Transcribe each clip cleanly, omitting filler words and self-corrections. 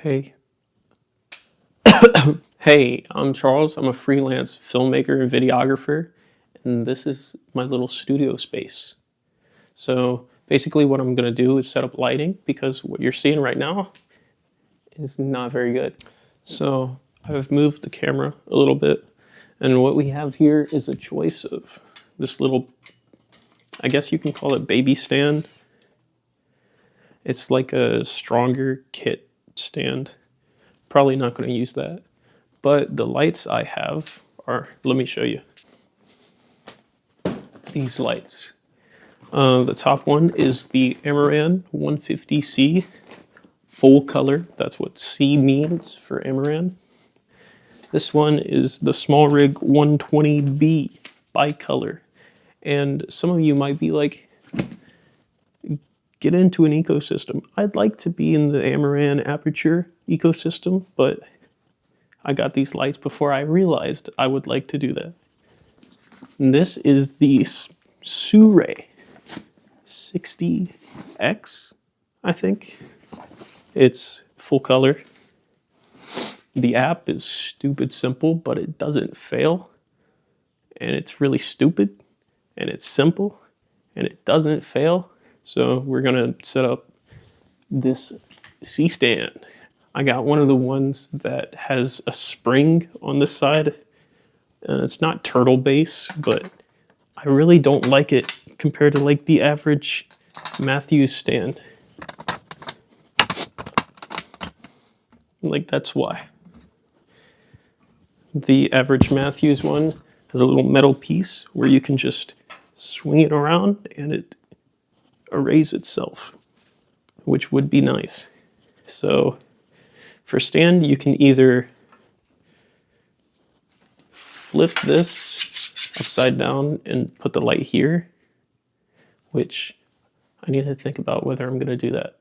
Hey. Hey, I'm Charles. I'm a freelance filmmaker and videographer, and this is my little studio space. So basically what I'm gonna do is set up lighting because what you're seeing right now is not very good. So I've moved the camera a little bit, and what we have here is a choice of this little, I guess you can call it baby stand. It's like a stronger kit stand. Probably not gonna use that. But the lights I have are, let me show you. These lights. The top one is the Amaran 150C full color. That's what C means for Amaran. This one is the Small Rig 120B bicolor. And some of you might be like, get into an ecosystem. I'd like to be in the Amaran aperture ecosystem, but I got these lights before I realized I would like to do that. And this is the Sure 60X, I think. It's full color. The app is stupid simple, but it doesn't fail. And it's really stupid, and it's simple, and it doesn't fail. So we're gonna set up this C-stand. I got one of the ones that has a spring on this side. It's not turtle base, but I really don't like it compared to like the average Matthews stand. Like that's why. The average Matthews one has a little metal piece where you can just swing it around and it arrays itself, which would be nice. So for stand, you can either flip this upside down and put the light here, which I need to think about whether I'm going to do that.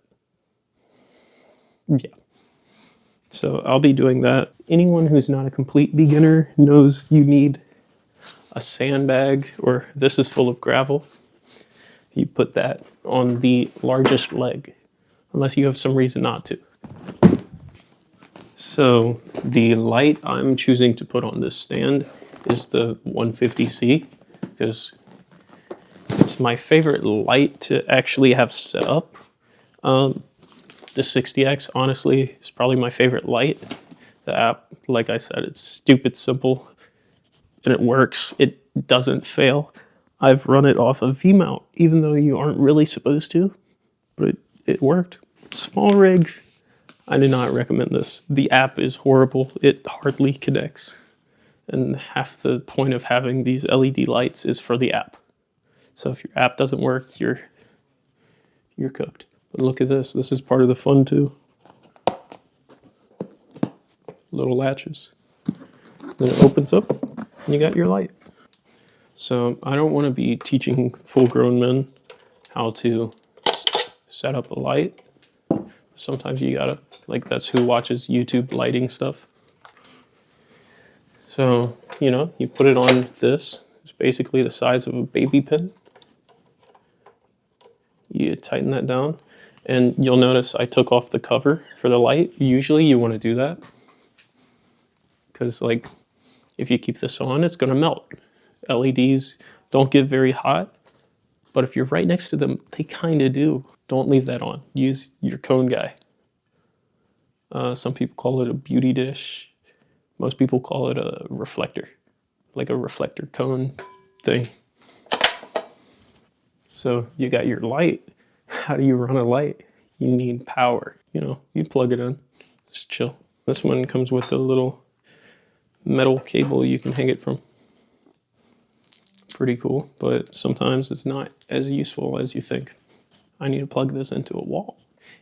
Yeah. So I'll be doing that. Anyone who's not a complete beginner knows you need a sandbag, or this is full of gravel. You put that on the largest leg, unless you have some reason not to. So the light I'm choosing to put on this stand is the 150C, because it's my favorite light to actually have set up. The 60X, honestly, is probably my favorite light. The app, like I said, it's stupid simple, and it works. It doesn't fail. I've run it off of V-mount, even though you aren't really supposed to, but it worked. Small rig, I do not recommend this. The app is horrible. It hardly connects. And half the point of having these LED lights is for the app. So if your app doesn't work, you're cooked. But look at this. This is part of the fun too. Little latches. Then it opens up and you got your light. So I don't want to be teaching full-grown men how to set up a light. Sometimes you gotta, like that's who watches YouTube lighting stuff. So, you know, you put it on this. It's basically the size of a baby pin. You tighten that down. And you'll notice I took off the cover for the light. Usually you want to do that, because like if you keep this on, it's going to melt. LEDs don't get very hot, but if you're right next to them, they kind of do. Don't leave that on. Use your cone guy. Some people call it a beauty dish. Most people call it a reflector, like a reflector cone thing. So you got your light. How do you run a light? You need power. You know, you plug it in, just chill. This one comes with a little metal cable you can hang it from. Pretty cool, but sometimes it's not as useful as you think. I need to plug this into a wall.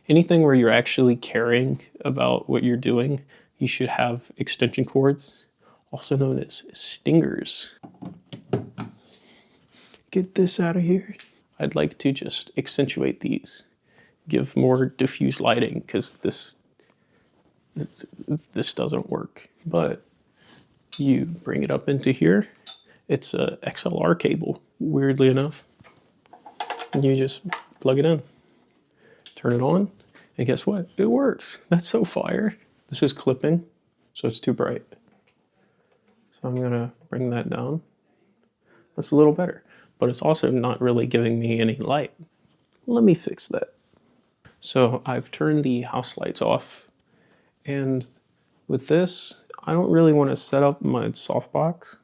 Anything where you're actually caring about what you're doing, you should have extension cords, also known as stingers. Get this out of here. I'd like to just accentuate these, give more diffuse lighting, because this doesn't work. But you bring it up into here. It's a XLR cable, weirdly enough. And you just plug it in, turn it on, And guess what? It works. That's so fire. This is clipping, so it's too bright. So I'm gonna bring that down. That's a little better, but it's also not really giving me any light. Let me fix that. So I've turned the house lights off, and with this, I don't really want to set up my softbox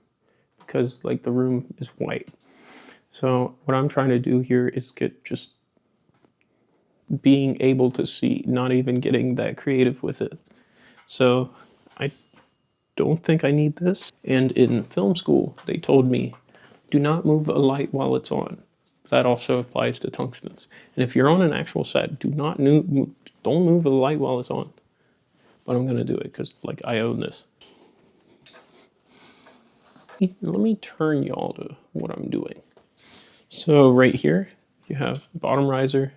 because like the room is white. So what I'm trying to do here is get just being able to see, not even getting that creative with it. So I don't think I need this. And in film school, they told me, do not move a light while it's on. That also applies to tungstens. And if you're on an actual set, don't move the light while it's on. But I'm gonna do it because like I own this. Let me turn y'all to what I'm doing. So right here, you have bottom riser,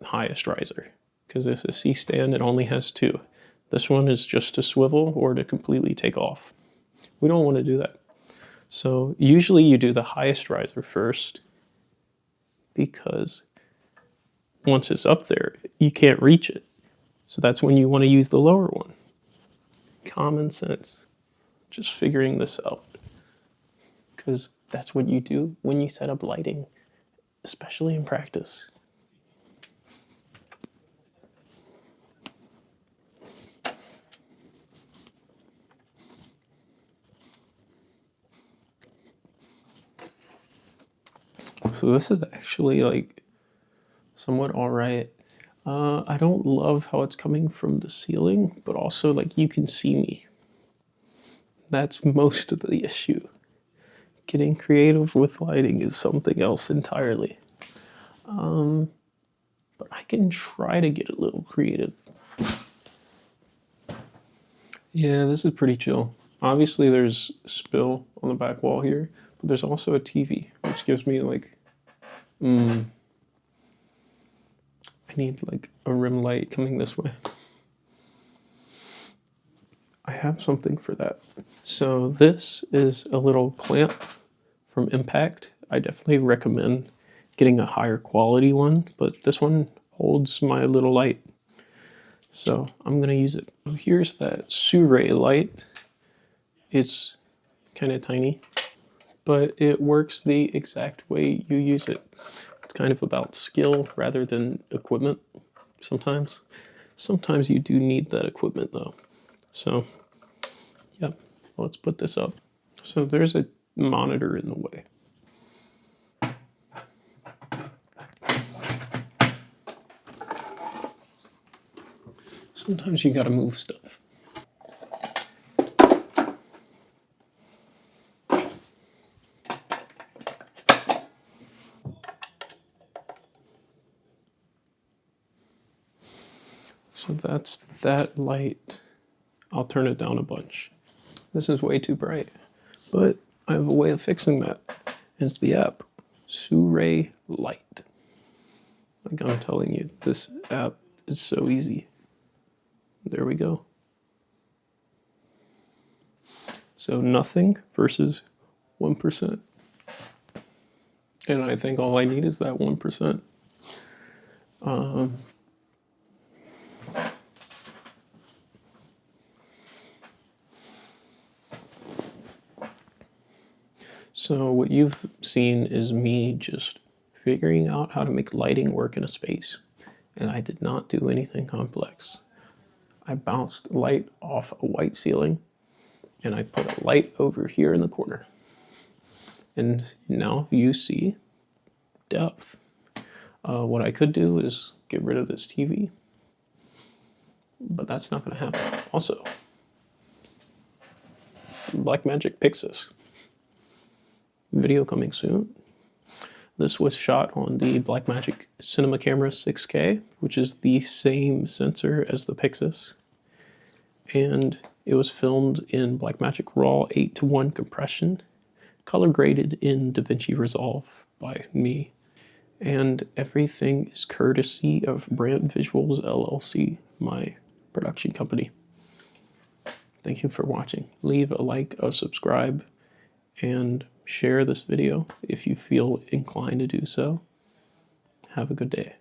highest riser. Because this is a C-stand, it only has two. This one is just to swivel or to completely take off. We don't want to do that. So usually you do the highest riser first because once it's up there, you can't reach it. So that's when you want to use the lower one. Common sense. Just figuring this out. Because that's what you do when you set up lighting, especially in practice. So this is actually like somewhat all right. I don't love how it's coming from the ceiling, but also like you can see me. That's most of the issue. Getting creative with lighting is something else entirely. But I can try to get a little creative. Yeah, this is pretty chill. Obviously there's spill on the back wall here, but there's also a TV, which gives me like, I need like a rim light coming this way. I have something for that. So this is a little clamp from Impact. I definitely recommend getting a higher quality one, but this one holds my little light. So I'm gonna use it. Here's that Suray light. It's kind of tiny, but it works the exact way you use it. It's kind of about skill rather than equipment sometimes. Sometimes you do need that equipment though. So yeah, let's put this up. So there's a monitor in the way. Sometimes you gotta move stuff. So that's that light. I'll turn it down a bunch. This is way too bright, but I have a way of fixing that. It's the app, Suray Light. Like I'm telling you, this app is so easy. There we go. So nothing versus 1%. And I think all I need is that 1%. So what you've seen is me just figuring out how to make lighting work in a space. And I did not do anything complex. I bounced light off a white ceiling and I put a light over here in the corner. And now you see depth. What I could do is get rid of this TV, but that's not gonna happen. Also, Blackmagic Pyxis. Video coming soon. This was shot on the Blackmagic Cinema Camera 6K, which is the same sensor as the Pyxis. And it was filmed in Blackmagic RAW 8:1 compression, color graded in Davinci Resolve by me. And everything is courtesy of Brandt Visuals LLC, my production company. Thank you for watching. Leave a like, a subscribe, and share this video if you feel inclined to do so. Have a good day.